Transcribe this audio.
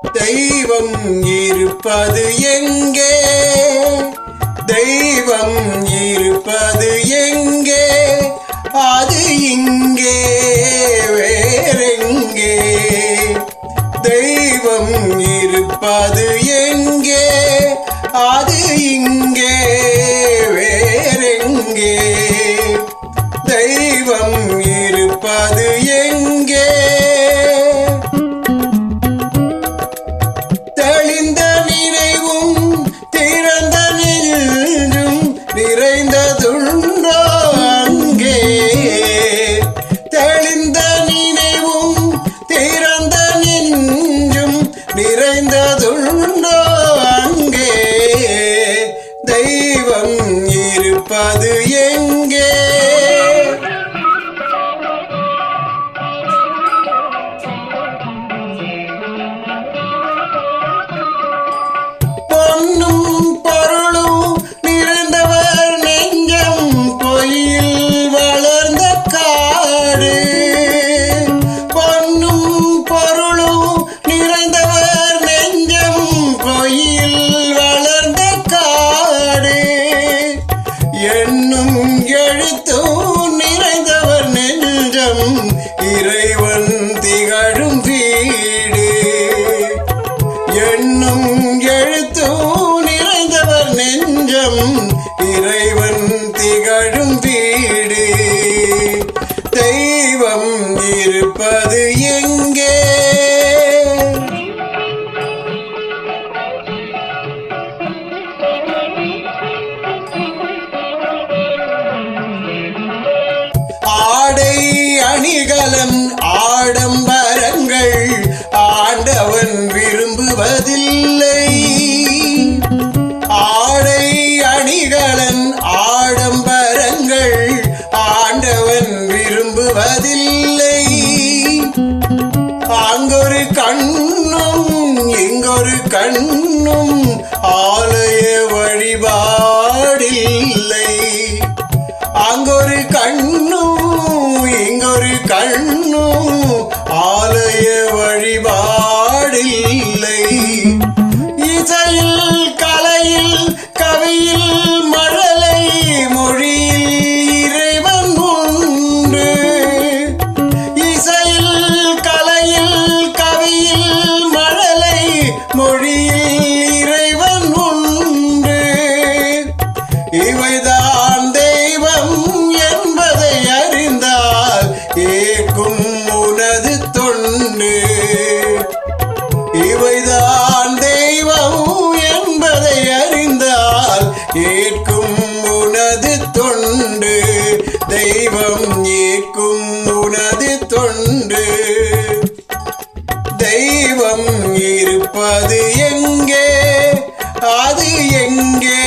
தெய்வம் இருப்பது எங்கே? தெய்வம் இருப்பது எங்கே? அது இங்கே வேறெங்கே? தெய்வம் இருப்பது எங்கே? அது இங்கே வேறெங்கே? தெய்வம் இருப்பது எங்கே? தெளிந்த நினைவும் திறந்த நெஞ்சும் நிறைந்ததுண்டோ அங்கே? தெளிந்த நினைவும் திறந்த நெஞ்சும் நிறைந்ததுண்டோ அங்கே? தெய்வம் இருப்பது எங்கே? பொன்னும் பொருளும் நிறைந்தவர் நெஞ்சம் பொய்யில் வளர்ந்த காடு. பொன்னும் பொருளும் நிறைந்தவர் நெஞ்சம் பொய்யில் வளர்ந்த காடு. எண்ணும் எழுத்தும் நிறைந்தவர் நெஞ்சம் இறைவன் திகழும் வீடு. எண்ணும் எழுத்தும் நிறைந்தவர் நெஞ்சம் இறைவன் திகழும் வீடு. தெய்வம் இருப்பது எங்கே? ஆடை அணிகலன் ஆடம்பரங்கள் ஆண்டவன் விரும்புவதில்லை. ஆடை அணிகலன் ஆடம்பரங்கள் ஆண்டவன் விரும்புவதில்லை. அங்கொரு கண்ணும் இங்கொரு கண்ணும் ஆலய வழிபாடில்லை. அங்கொரு கண்ணும் இங்கொரு கண்ணும் ஆலய வழிபாடில்லை. இசையில் கலையில் கவியில் மழலை மொழியில் இறைவன் உண்டு. இசையில் கலையில் கவியில் மழலை மொழியில் இறைவன் உண்டு. இவைதான் தெய்வம் என்பதை அறிந்தால் ஏற்கும் உனது தொண்டு. இவைதான் தெய்வம் என்பதை அறிந்தால் ஏற்கும் உனது தொண்டு. தெய்வம் ஏற்கும் உனது தொண்டு. தெய்வம் இருப்பது எங்கே? அது எங்கே?